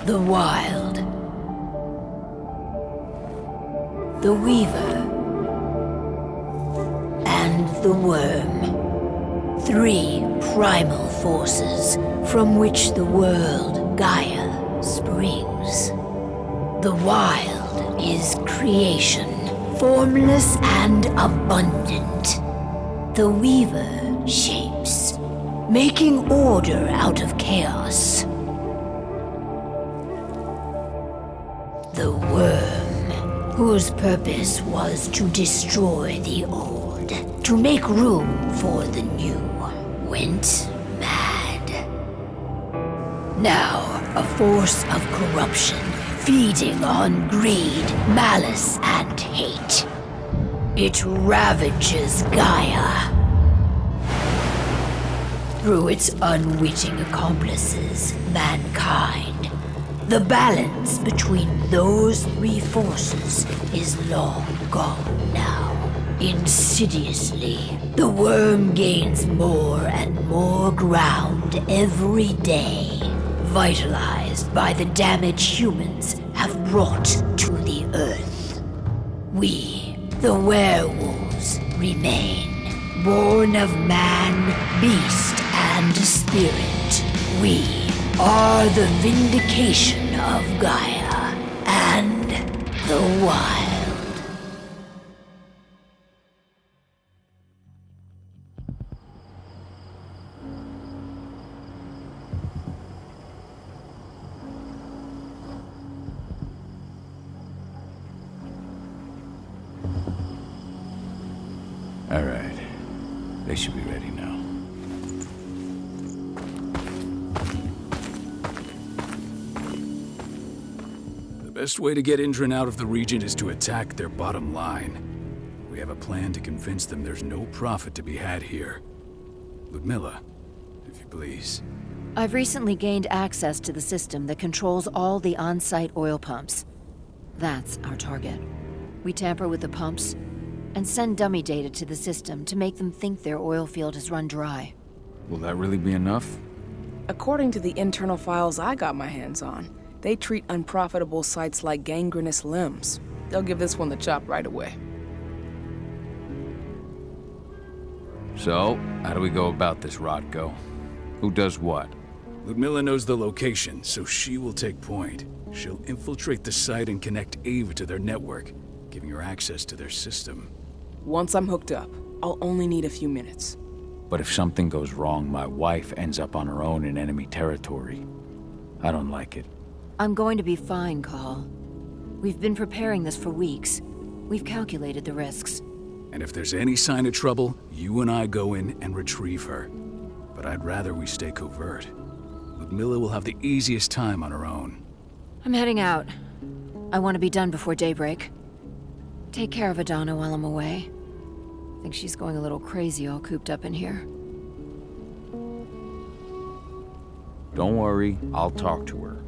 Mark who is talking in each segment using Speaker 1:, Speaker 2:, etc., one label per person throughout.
Speaker 1: The Wild. The Weaver. And the Worm. 3 primal forces from which the world, Gaia, springs. The Wild is creation, formless and abundant. The Weaver shapes, making order out of chaos. The Worm, whose purpose was to destroy the old, to make room for the new, went mad. Now, a force of corruption, feeding on greed, malice, and hate. It ravages Gaia. Through its unwitting accomplices, mankind. The balance between those 3 forces is long gone now. Insidiously, the Worm gains more and more ground every day, vitalized by the damage humans have brought to the Earth. We, the werewolves, remain, born of man, beast, and spirit. We are the vindication of Gaia and the Wild.
Speaker 2: All right. They should be ready now.
Speaker 3: The best way to get Indran out of the region is to attack their bottom line. We have a plan to convince them there's no profit to be had here. Ludmilla, if you please.
Speaker 4: I've recently gained access to the system that controls all the on-site oil pumps. That's our target. We tamper with the pumps and send dummy data to the system to make them think their oil field has run dry.
Speaker 2: Will that really be enough?
Speaker 5: According to the internal files I got my hands on, they treat unprofitable sites like gangrenous limbs. They'll give this one the chop right away.
Speaker 2: So, how do we go about this, Rodko? Who does what?
Speaker 3: Ludmilla knows the location, so she will take point. She'll infiltrate the site and connect Ava to their network, giving her access to their system.
Speaker 5: Once I'm hooked up, I'll only need a few minutes.
Speaker 2: But if something goes wrong, my wife ends up on her own in enemy territory. I don't like it.
Speaker 4: I'm going to be fine, Call. We've been preparing this for weeks. We've calculated the risks.
Speaker 3: And if there's any sign of trouble, you and I go in and retrieve her. But I'd rather we stay covert. Ludmilla will have the easiest time on her own.
Speaker 4: I'm heading out. I want to be done before daybreak. Take care of Adana while I'm away. I think she's going a little crazy all cooped up in here.
Speaker 2: Don't worry, I'll talk to her.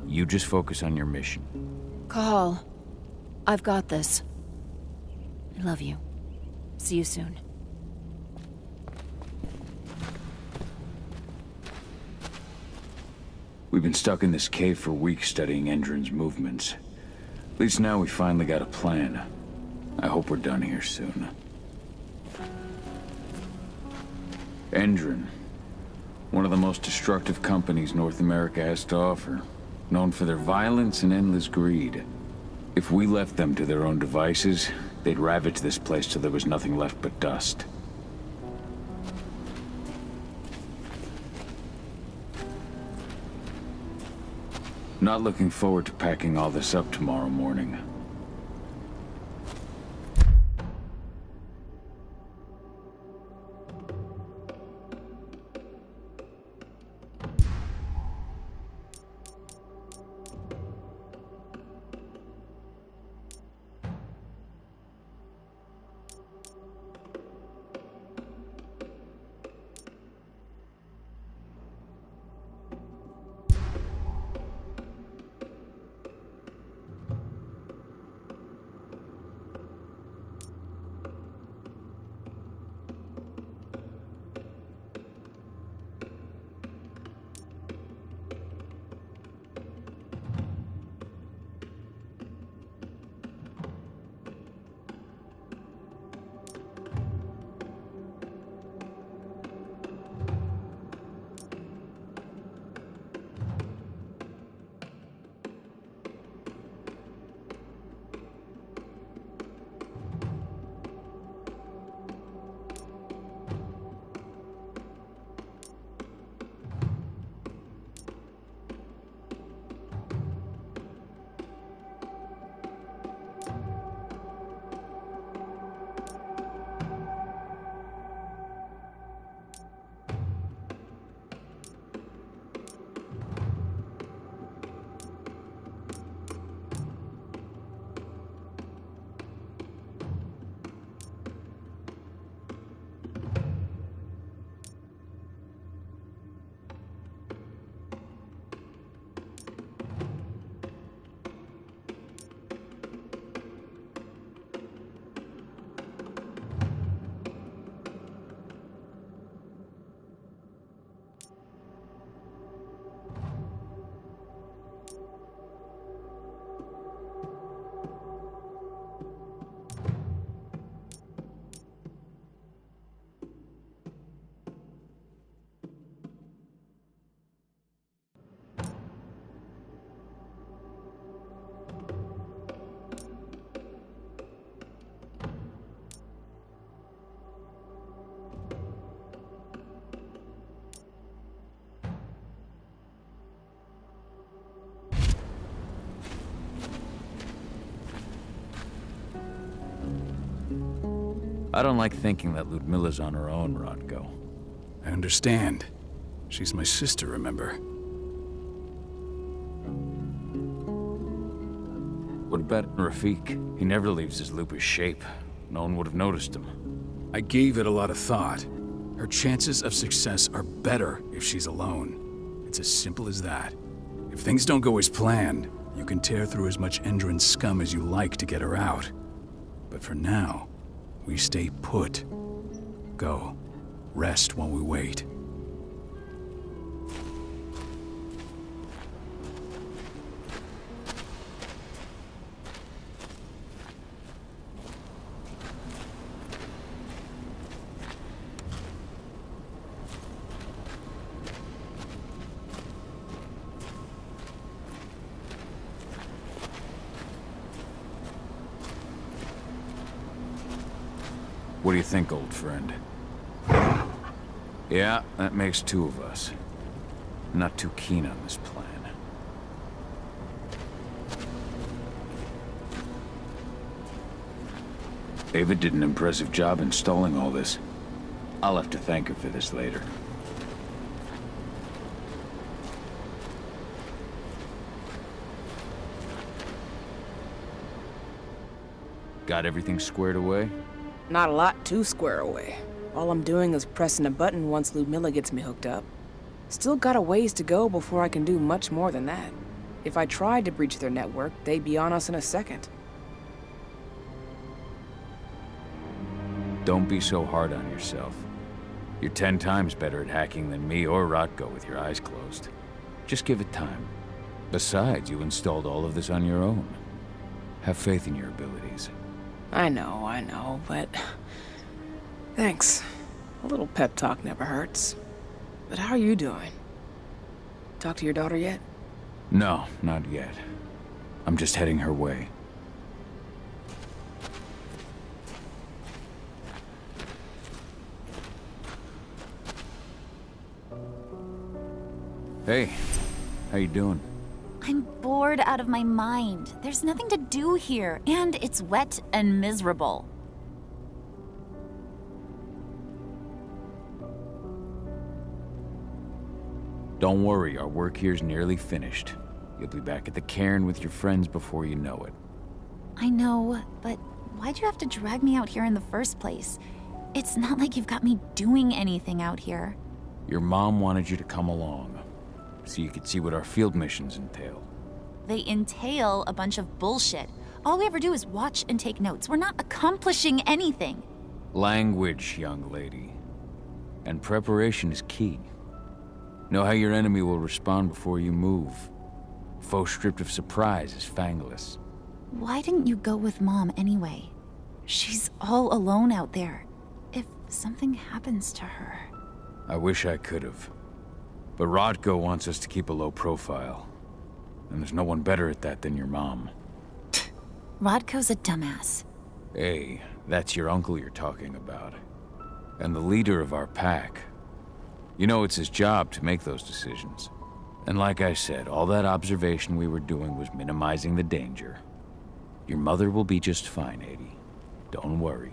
Speaker 2: You just focus on your mission.
Speaker 4: Call. I've got this. I love you. See you soon.
Speaker 2: We've been stuck in this cave for weeks studying Endron's movements. At least now we finally got a plan. I hope we're done here soon. Endron. One of the most destructive companies North America has to offer. Known for their violence and endless greed. If we left them to their own devices, they'd ravage this place till there was nothing left but dust. Not looking forward to packing all this up tomorrow morning. I don't like thinking that Ludmilla's on her own, Rodko.
Speaker 3: I understand. She's my sister, remember?
Speaker 2: What about Rafik? He never leaves his lupus shape. No one would have noticed him.
Speaker 3: I gave it a lot of thought. Her chances of success are better if she's alone. It's as simple as that. If things don't go as planned, you can tear through as much Endron scum as you like to get her out. But for now, we stay put. Go. Rest while we wait.
Speaker 2: What do you think, old friend? Yeah, that makes two of us. I'm not too keen on this plan. Ava did an impressive job installing all this. I'll have to thank her for this later. Got everything squared away?
Speaker 5: Not a lot to square away. All I'm doing is pressing a button once Ludmilla gets me hooked up. Still got a ways to go before I can do much more than that. If I tried to breach their network, they'd be on us in a second.
Speaker 2: Don't be so hard on yourself. You're 10 times better at hacking than me or Rotko with your eyes closed. Just give it time. Besides, you installed all of this on your own. Have faith in your abilities.
Speaker 5: I know, but... Thanks. A little pep talk never hurts. But how are you doing? Talk to your daughter yet?
Speaker 2: No, not yet. I'm just heading her way. Hey, how you doing?
Speaker 6: I'm bored out of my mind. There's nothing to do here, and it's wet and miserable.
Speaker 2: Don't worry, our work here's nearly finished. You'll be back at the cairn with your friends before you know it.
Speaker 6: I know, but why'd you have to drag me out here in the first place? It's not like you've got me doing anything out here.
Speaker 2: Your mom wanted you to come along, so you could see what our field missions entail.
Speaker 6: They entail a bunch of bullshit. All we ever do is watch and take notes. We're not accomplishing anything.
Speaker 2: Language, young lady. And preparation is key. Know how your enemy will respond before you move. Foe stripped of surprise is fangless.
Speaker 6: Why didn't you go with Mom anyway? She's all alone out there. If something happens to her...
Speaker 2: I wish I could have. But Rodko wants us to keep a low profile. And there's no one better at that than your mom.
Speaker 6: Rodko's a dumbass.
Speaker 2: Hey, that's your uncle you're talking about. And the leader of our pack. You know it's his job to make those decisions. And like I said, all that observation we were doing was minimizing the danger. Your mother will be just fine, Adie. Don't worry.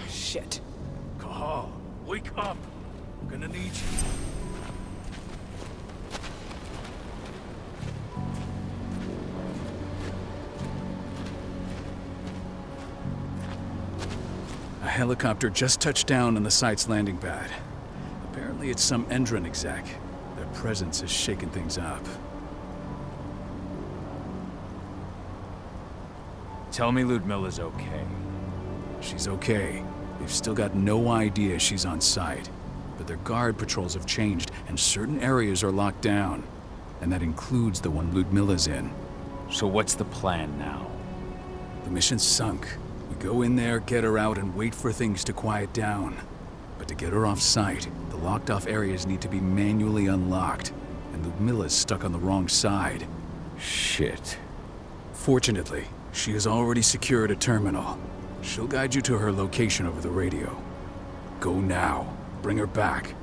Speaker 5: Shit.
Speaker 3: Cahal, wake up! I'm gonna need you. A helicopter just touched down on the site's landing pad. Apparently it's some Endron exec. Their presence has shaken things up.
Speaker 2: Tell me Ludmilla's okay.
Speaker 3: She's okay. They've still got no idea she's on site. But their guard patrols have changed, and certain areas are locked down. And that includes the one Ludmilla's in.
Speaker 2: So what's the plan now?
Speaker 3: The mission's sunk. We go in there, get her out, and wait for things to quiet down. But to get her off site, the locked-off areas need to be manually unlocked. And Ludmilla's stuck on the wrong side.
Speaker 2: Shit.
Speaker 3: Fortunately, she has already secured a terminal. She'll guide you to her location over the radio. Go now. Bring her back.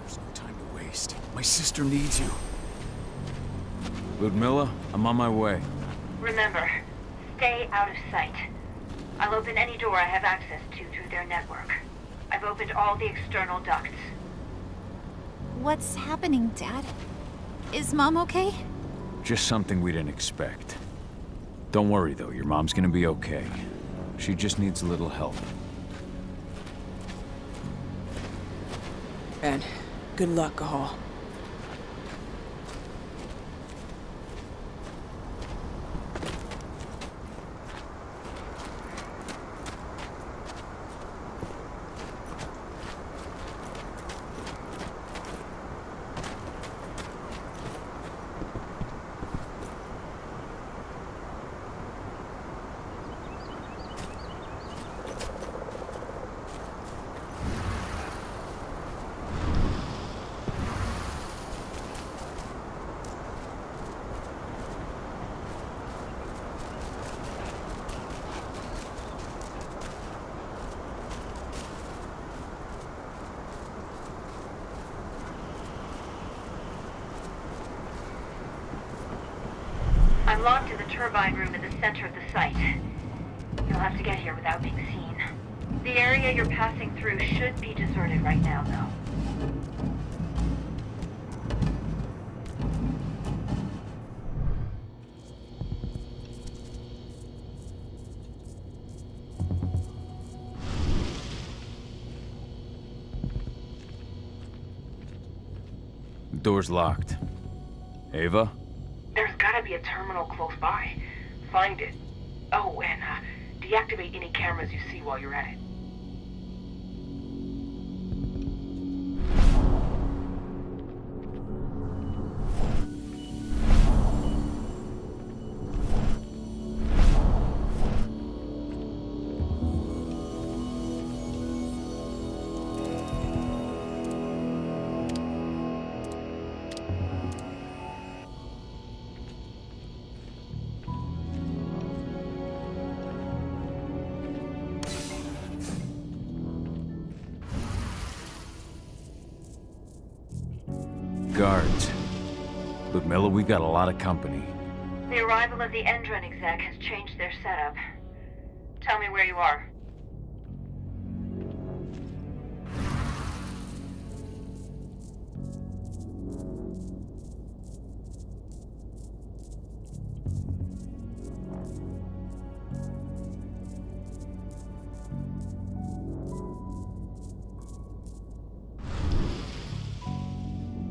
Speaker 3: There's no time to waste. My sister needs you.
Speaker 2: Ludmilla, I'm on my way.
Speaker 1: Remember, stay out of sight. I'll open any door I have access to through their network. I've opened all the external ducts.
Speaker 6: What's happening, Dad? Is Mom okay?
Speaker 2: Just something we didn't expect. Don't worry, though. Your mom's gonna be okay. She just needs a little help.
Speaker 5: And good luck, Cahal.
Speaker 1: I'm locked in the turbine room in the center of the site. You'll have to get here without being seen. The area you're passing through should be deserted right now, though.
Speaker 2: The door's locked. Ava?
Speaker 5: There's gotta be a terminal close by. Find it. Oh, and deactivate any cameras you see while you're at it.
Speaker 2: Guards. Ludmilla, we've got a lot of company.
Speaker 1: The arrival of the Endron exec has changed their setup. Tell me where you are.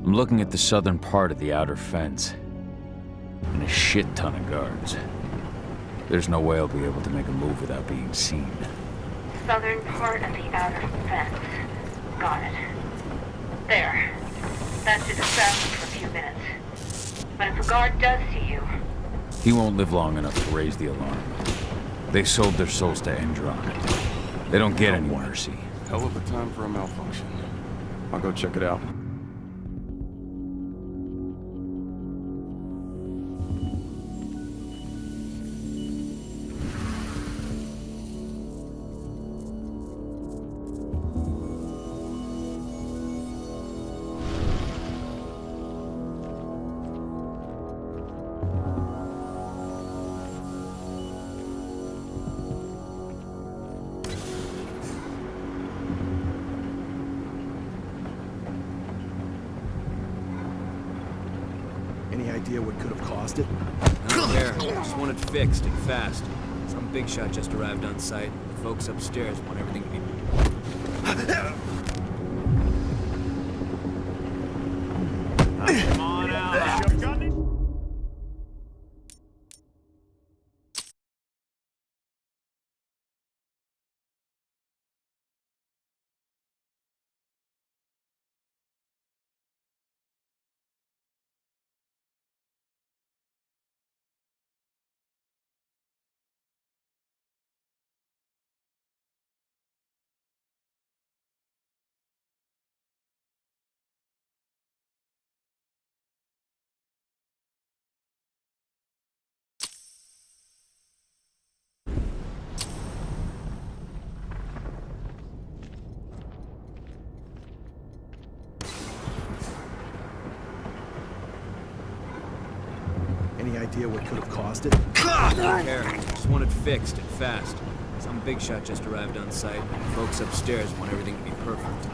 Speaker 2: I'm looking at the southern part of the outer fence. And a shit ton of guards. There's no way I'll be able to make a move without being seen.
Speaker 1: Southern part of the outer fence. Got it. There. That should distract you for a few minutes. But if a guard does see you...
Speaker 2: He won't live long enough to raise the alarm. They sold their souls to Endron. They don't get any mercy.
Speaker 7: Hell of a time for a malfunction. I'll go check it out.
Speaker 8: Any idea what could have caused it?
Speaker 9: I don't care. Just want it fixed and fast. Some big shot just arrived on site. The folks upstairs want everything to be... Come on out.
Speaker 8: idea what could have caused it?
Speaker 9: Don't care. Just want it fixed and fast. Some big shot just arrived on site. Folks upstairs want everything to be perfect.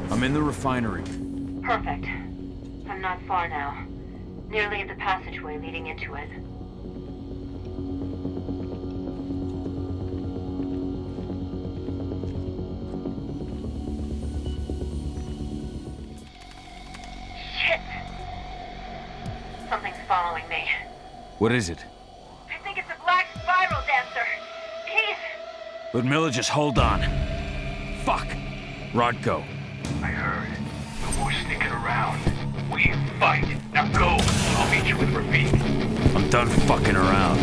Speaker 2: I'm in the refinery.
Speaker 1: Perfect. I'm not far now. Nearly at the passageway leading into it. Shit! Something's following me.
Speaker 2: What is it?
Speaker 1: I think it's a black spiral dancer. He's...
Speaker 2: Ludmilla, just hold on. Fuck! Rodko.
Speaker 10: I heard. No more sneaking around. We fight. Now go. I'll meet you with Rafik.
Speaker 2: I'm done fucking around.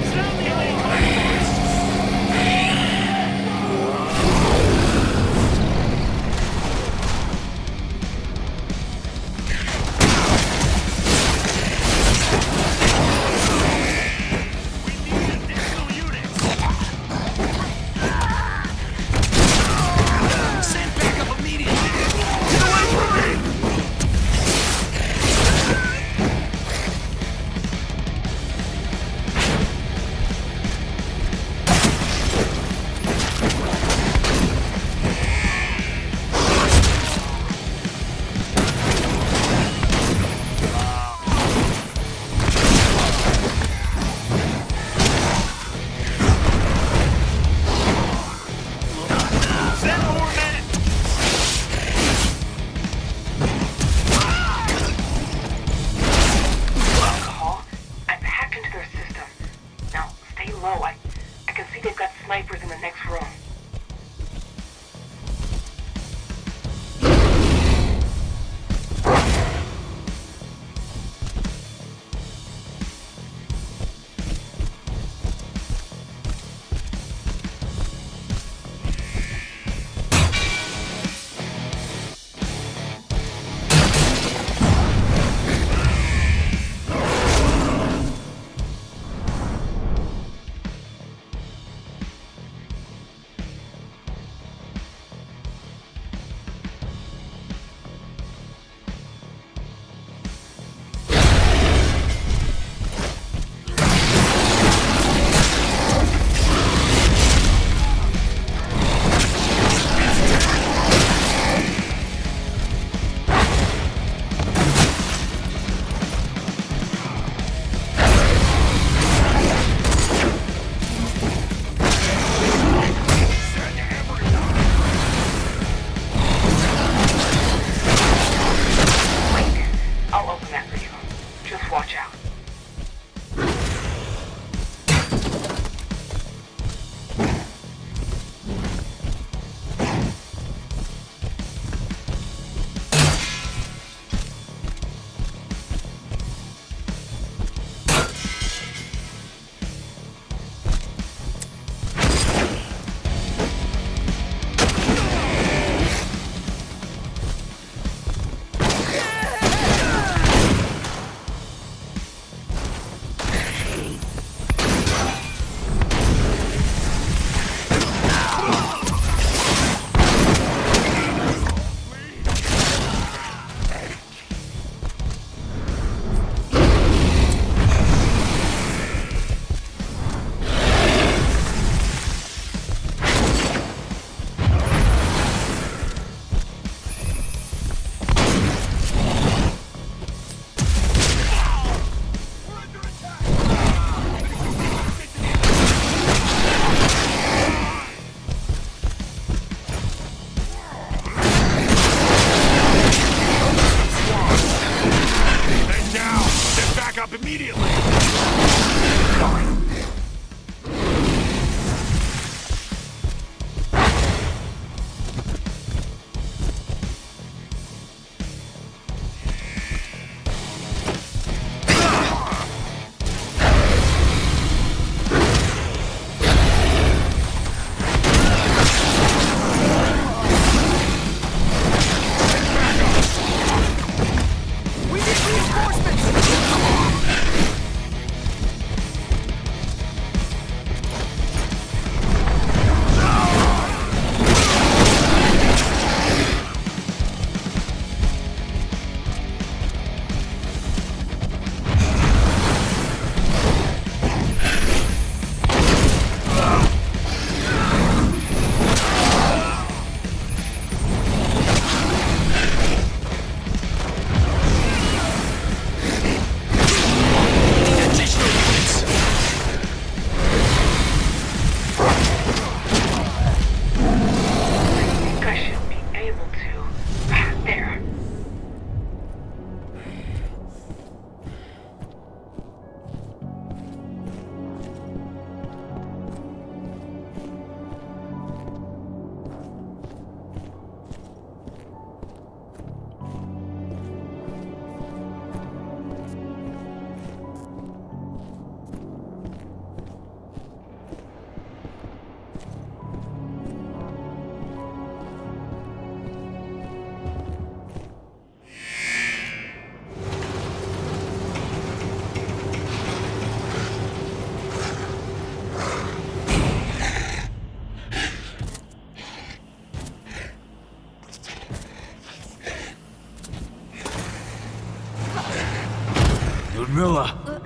Speaker 3: Ludmilla!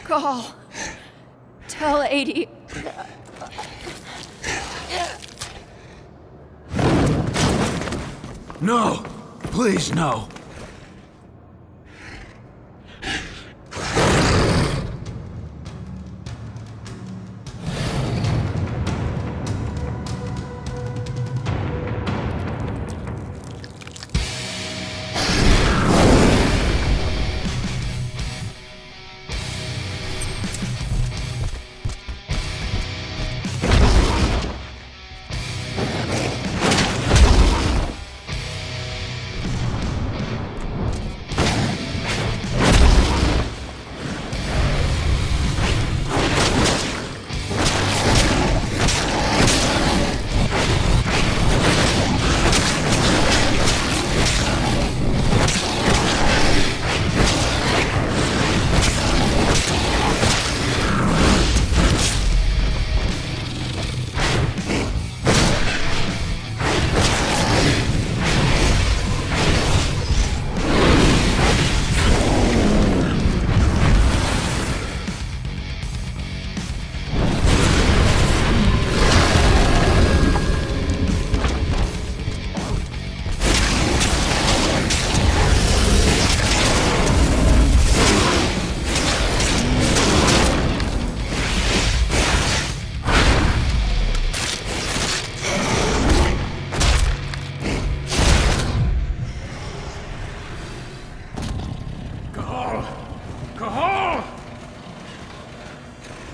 Speaker 4: Call. Tell 80.
Speaker 3: No! Please, no!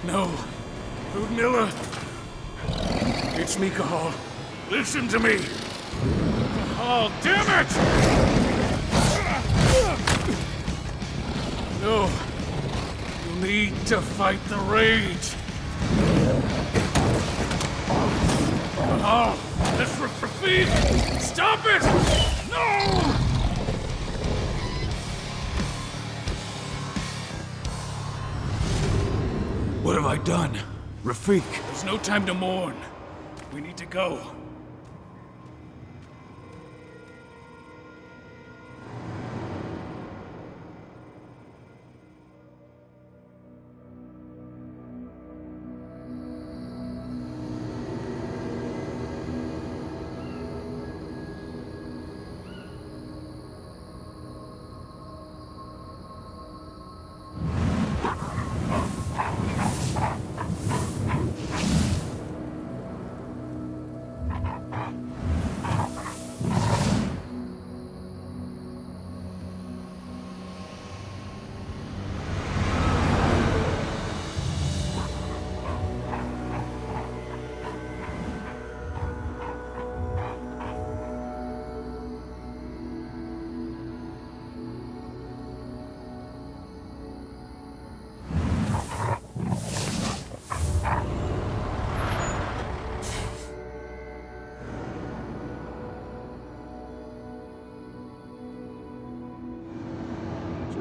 Speaker 3: No. Ludmilla. It's me, Cahal. Listen to me. Cahal, damn it! No. You need to fight the rage. Cahal, this Rafid! Stop it! No! What have I done? Rafik. There's no time to mourn. We need to go.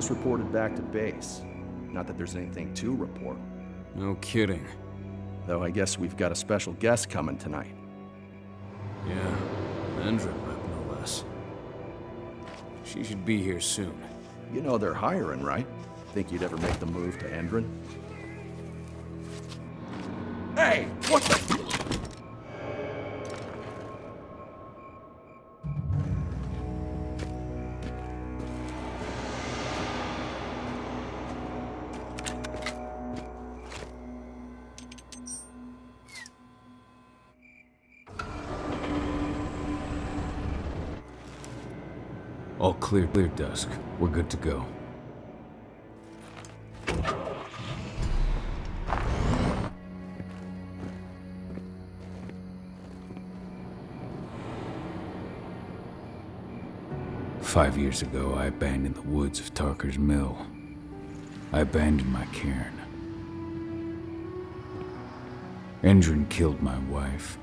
Speaker 8: Just reported back to base. Not that there's anything to report.
Speaker 9: No kidding.
Speaker 8: Though I guess we've got a special guest coming tonight.
Speaker 9: Yeah, Endrin rep, no less. She should be here soon.
Speaker 8: You know they're hiring, right? Think you'd ever make the move to Endrin? Hey! What the...
Speaker 3: All clear, Dusk. We're good to go. Five years ago, I abandoned the woods of Tarker's Mill. I abandoned my cairn. Endrin killed my wife.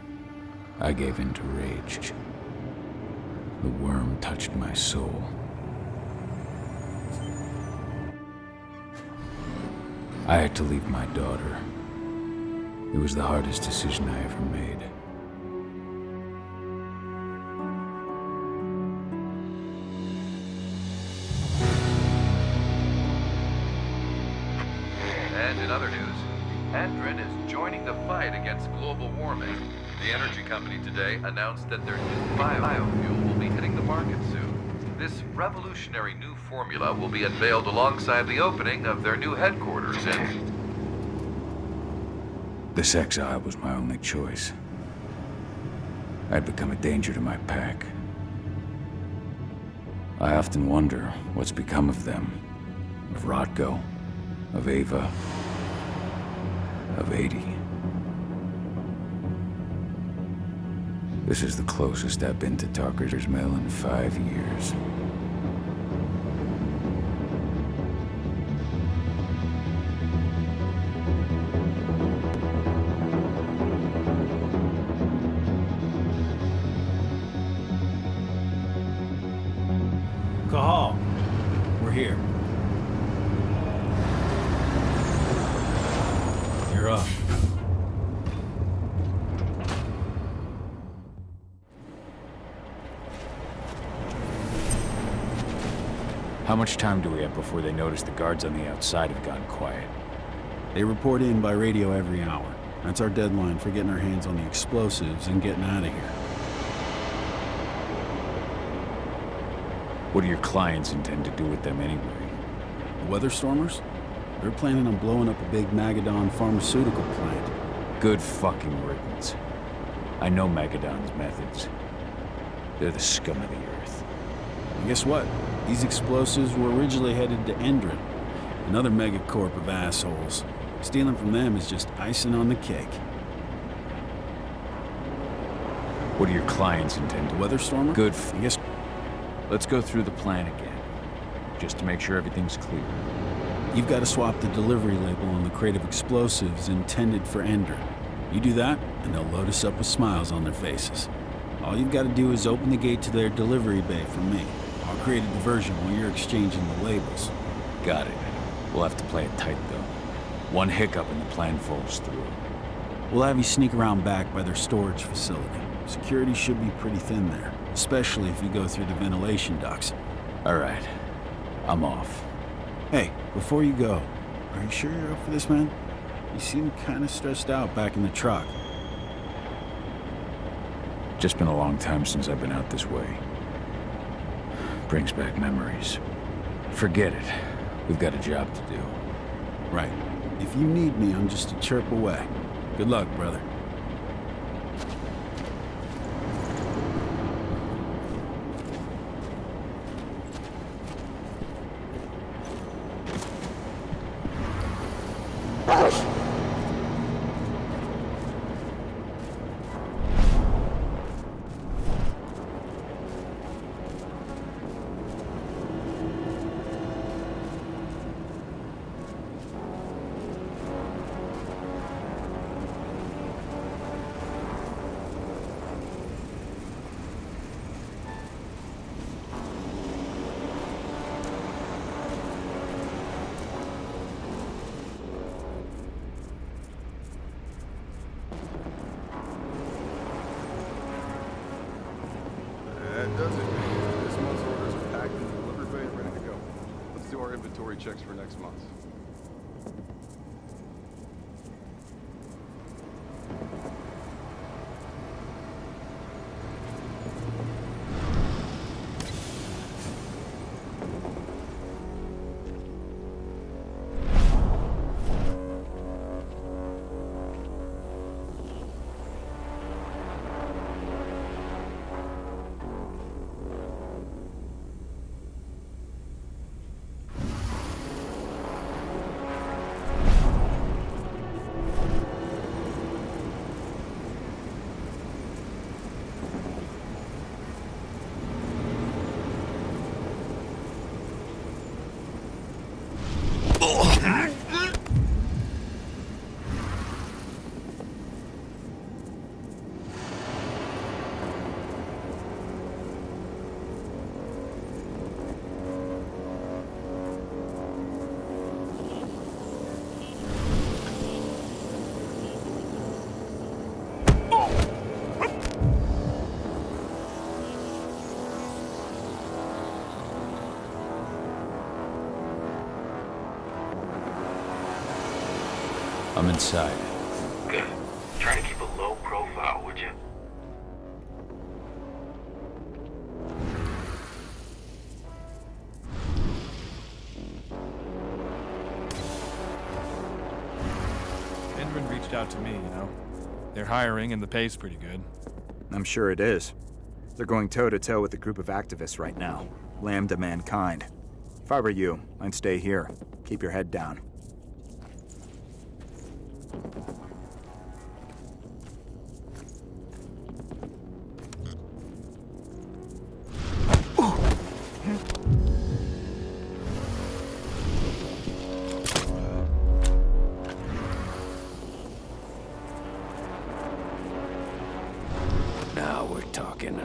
Speaker 3: I gave in to rage. The worm touched my soul. I had to leave my daughter. It was the hardest decision I ever made.
Speaker 11: fight against global warming. The energy company today announced that their new biofuel will be hitting the market soon. This revolutionary new formula will be unveiled alongside the opening of their new headquarters in...
Speaker 2: This exile was my only choice. I'd become a danger to my pack. I often wonder what's become of them. Of Rodko, of Ava, of 80. This is the closest I've been to Talker's Mill in 5 years.
Speaker 3: Cahal, we're here. You're up.
Speaker 2: How much time do we have before they notice the guards on the outside have gone quiet?
Speaker 12: They report in by radio every hour. That's our deadline for getting our hands on the explosives and getting out of here.
Speaker 2: What do your clients intend to do with them anyway?
Speaker 12: The Weatherstormers? They're planning on blowing up a big Magadon pharmaceutical plant.
Speaker 2: Good fucking riddance. I know Magadon's methods. They're the scum of the earth.
Speaker 12: And guess what? These explosives were originally headed to Endron, another megacorp of assholes. Stealing from them is just icing on the cake.
Speaker 2: What do your clients intend to...
Speaker 12: Weatherstormer?
Speaker 2: Good
Speaker 12: I guess...
Speaker 2: Let's go through the plan again, just to make sure everything's clear.
Speaker 12: You've got to swap the delivery label on the crate of explosives intended for Endron. You do that, and they'll load us up with smiles on their faces. All you've got to do is open the gate to their delivery bay for me. I'll create a diversion while you're exchanging the labels.
Speaker 2: Got it. We'll have to play it tight, though. One hiccup and the plan falls through.
Speaker 12: We'll have you sneak around back by their storage facility. Security should be pretty thin there, especially if you go through the ventilation ducts.
Speaker 2: All right. I'm off.
Speaker 12: Hey, before you go, are you sure you're up for this, man? You seem kind of stressed out back in the truck.
Speaker 2: Just been a long time since I've been out this way. Brings back memories. Forget it. We've got a job to do.
Speaker 12: Right. If you need me, I'm just a chirp away. Good luck, brother.
Speaker 7: That does it. This month's orders are packed in the delivery bay and ready to go. Let's do our inventory checks for next month.
Speaker 2: I'm inside.
Speaker 10: Good. you.
Speaker 13: Enderman reached out to me, you know. They're hiring and the pay's pretty good.
Speaker 14: I'm sure it is. They're going toe-to-toe with a group of activists right now. Lambda Mankind. If I were you, I'd stay here. Keep your head down.
Speaker 2: Now we're talking.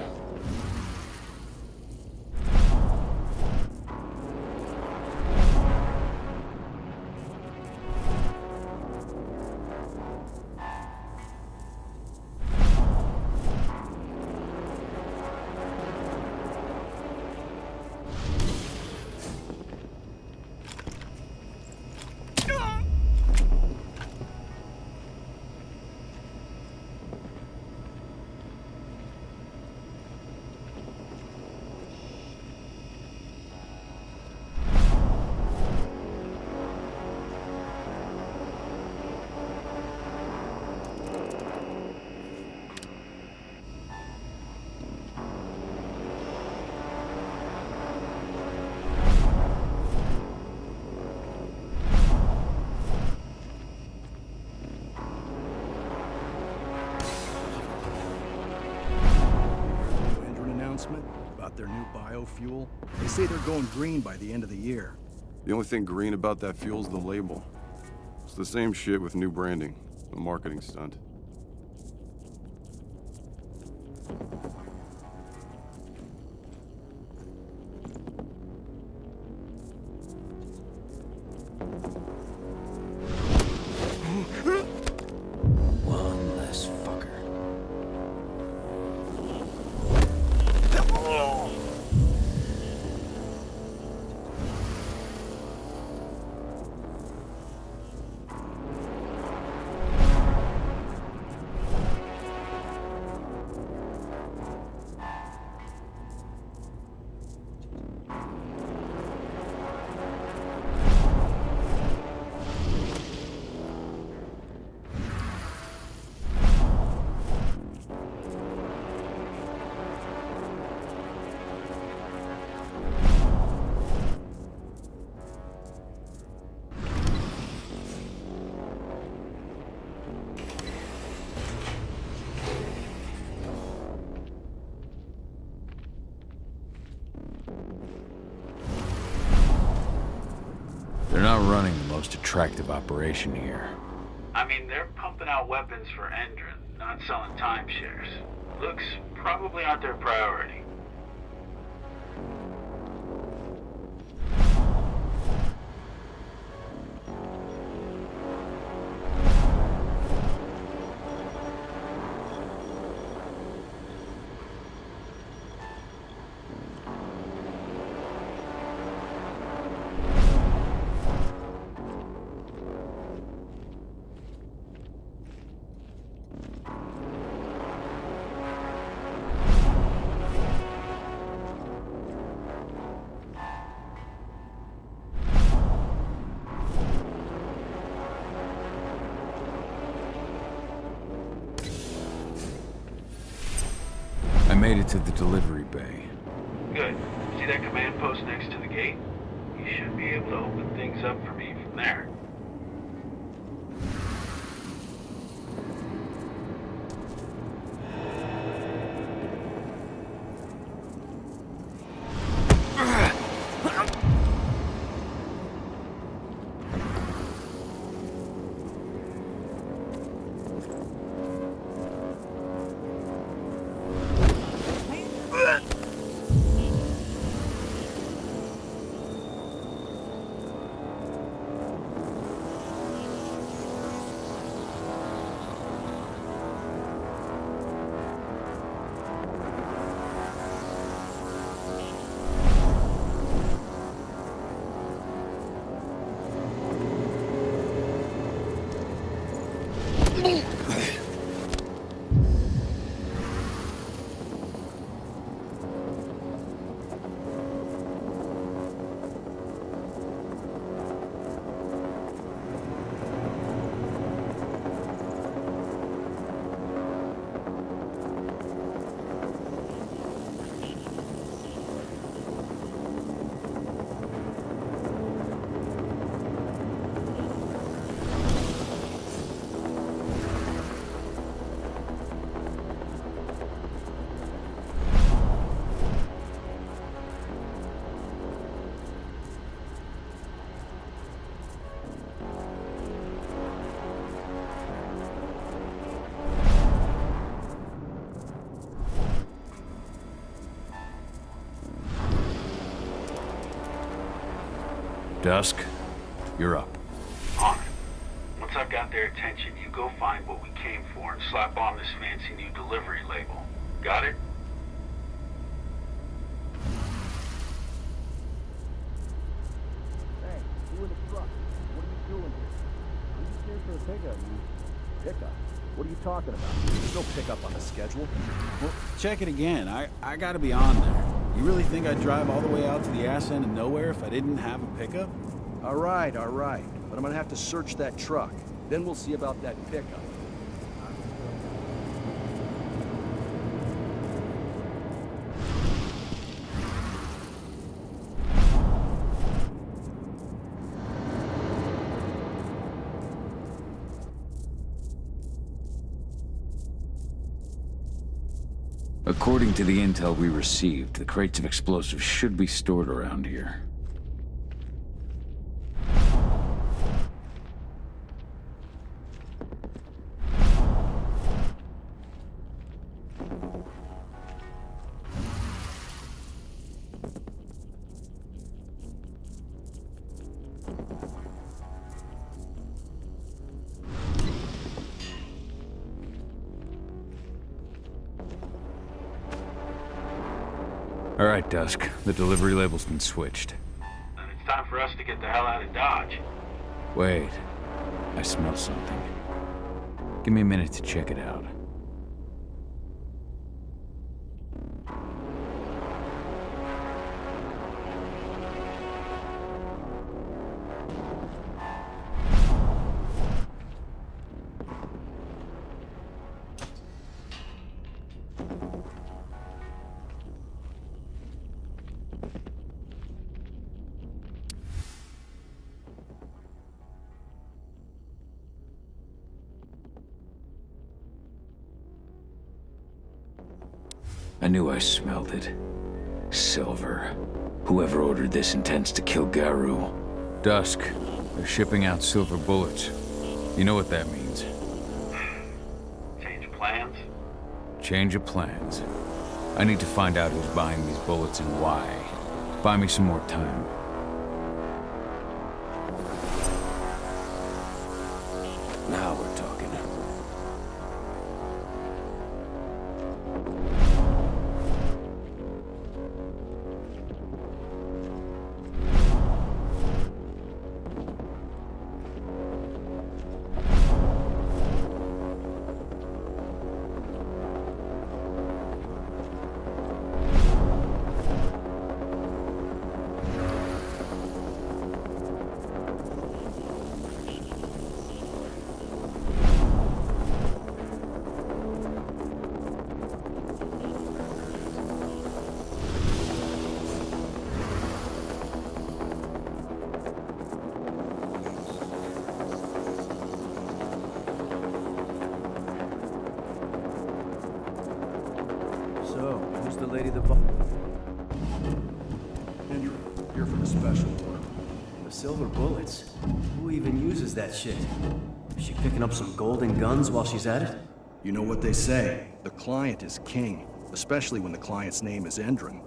Speaker 8: About their new biofuel. They say they're going green by the end of the year.
Speaker 7: The only thing green about that fuel's the label. It's the same shit with new branding. A marketing stunt.
Speaker 2: One less fucker. They're not running the most attractive operation here.
Speaker 10: I mean, they're pumping out weapons for Endron, not selling timeshares. Looks probably not their priority.
Speaker 2: I made it to the delivery bay.
Speaker 10: Good. See that command post next to the gate? You should be able to open things up for me from there.
Speaker 3: Dusk, you're up.
Speaker 10: On it. Once I've got their attention, you go find what we came for and slap on this fancy new delivery label. Got it?
Speaker 8: Hey, you in the truck. What are you doing here? I'm just here for a pickup, man. Pickup? What are you talking about? There's no pickup on the schedule.
Speaker 12: Well, check it again. I gotta be on there. You really think I'd drive all the way out to the ass end of nowhere if I didn't have a pickup?
Speaker 8: All right. But I'm gonna have to search that truck. Then we'll see about that pickup.
Speaker 2: According to the intel we received, the crates of explosives should be stored around here.
Speaker 3: All right, Dusk. The delivery label's been switched.
Speaker 10: Then it's time for us to get the hell out of Dodge.
Speaker 3: Wait. I smell something. Give me a minute to check it out.
Speaker 2: I knew I smelled it. Silver. Whoever ordered this intends to kill Garou.
Speaker 3: Dusk. They're shipping out silver bullets. You know what that means.
Speaker 10: Change plans?
Speaker 3: Change of plans. I need to find out who's buying these bullets and why. Buy me some more time.
Speaker 2: Now we're talking.
Speaker 8: So, who's the lady that bought... Andrew, here for the special order.
Speaker 15: The silver bullets? Who even uses that shit? Is she picking up some golden guns while she's at it?
Speaker 8: You know what they say. The client is king. Especially when the client's name is Endron.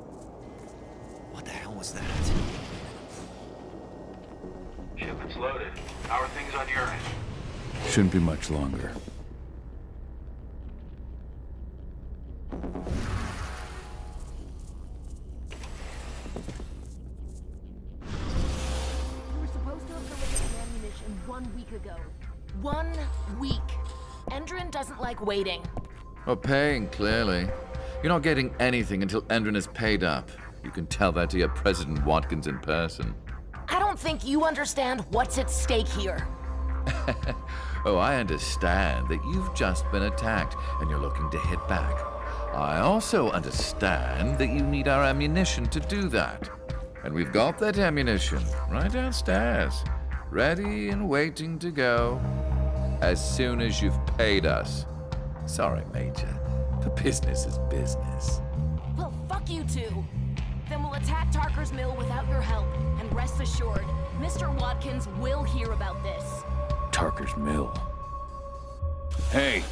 Speaker 15: What the hell was that?
Speaker 10: Shipment's loaded. How are things on your end?
Speaker 3: Shouldn't be much longer.
Speaker 16: You were supposed to have delivered the ammunition 1 week ago. 1 week. Endron doesn't like waiting.
Speaker 11: Well, paying, clearly. You're not getting anything until Endron is paid up. You can tell that to your President Watkins in person.
Speaker 16: I don't think you understand what's at stake here.
Speaker 11: Oh, I understand that you've just been attacked and you're looking to hit back. I also understand that you need our ammunition to do that. And we've got that ammunition right downstairs, ready and waiting to go as soon as you've paid us. Sorry, Major, but business is business.
Speaker 16: Well, fuck you two. Then we'll attack Tarker's mill without your help. And rest assured, Mr. Watkins will hear about this.
Speaker 2: Tarker's mill. Hey!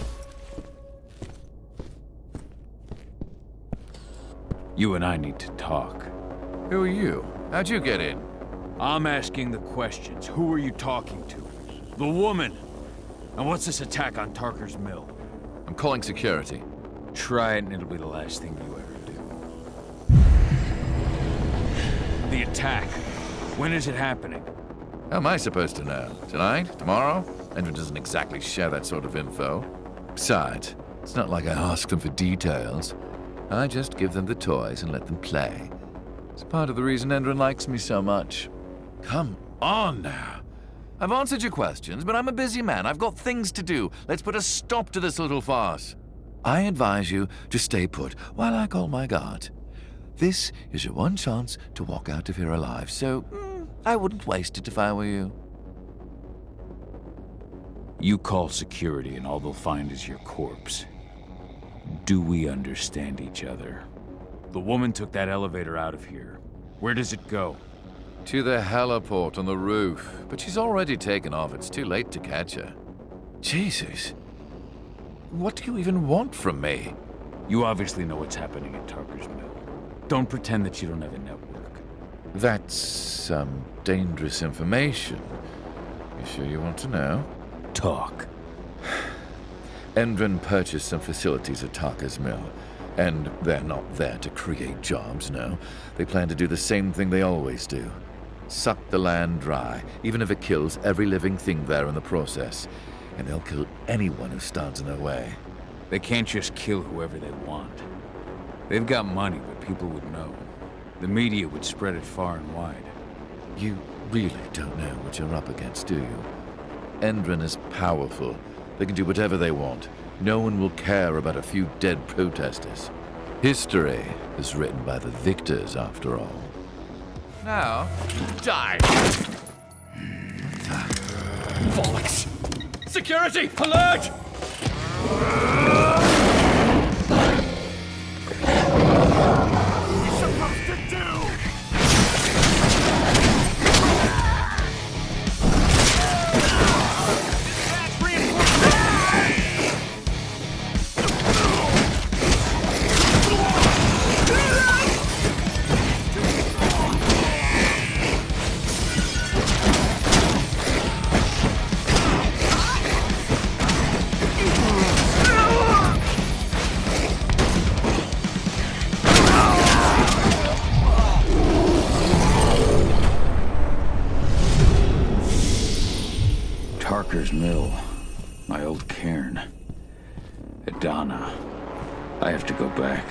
Speaker 2: You and I need to talk.
Speaker 11: Who are you? How'd you get in?
Speaker 2: I'm asking the questions. Who are you talking to? The woman! And what's this attack on Tarker's Mill?
Speaker 11: I'm calling security.
Speaker 2: Try it and it'll be the last thing you ever do. The attack. When is it happening?
Speaker 11: How am I supposed to know? Tonight? Tomorrow? Endrin doesn't exactly share that sort of info. Besides, it's not like I ask them for details. I just give them the toys and let them play. It's part of the reason Endrin likes me so much. Come on now. I've answered your questions, but I'm a busy man. I've got things to do. Let's put a stop to this little farce. I advise you to stay put while I call my guard. This is your one chance to walk out of here alive, so I wouldn't waste it if I were you.
Speaker 2: You call security and all they'll find is your corpse. Do we understand each other? The woman took that elevator out of here. Where does it go?
Speaker 11: To the heliport on the roof. But she's already taken off. It's too late to catch her. Jesus. What do you even want from me?
Speaker 2: You obviously know what's happening at Tarker's Mill. Don't pretend that you don't have a network.
Speaker 11: That's some dangerous information. You sure you want to know?
Speaker 2: Talk.
Speaker 11: Endrin purchased some facilities at Tarker's Mill. And they're not there to create jobs, no. They plan to do the same thing they always do. Suck the land dry, even if it kills every living thing there in the process. And they'll kill anyone who stands in their way.
Speaker 2: They can't just kill whoever they want. They've got money, but people would know. The media would spread it far and wide.
Speaker 11: You really don't know what you're up against, do you? Endrin is powerful. They can do whatever they want. No one will care about a few dead protesters. History is written by the victors, after all. Now, die!
Speaker 17: Bollocks! Security! Alert!
Speaker 2: Tarker's Mill. My old cairn. Adana. I have to go back.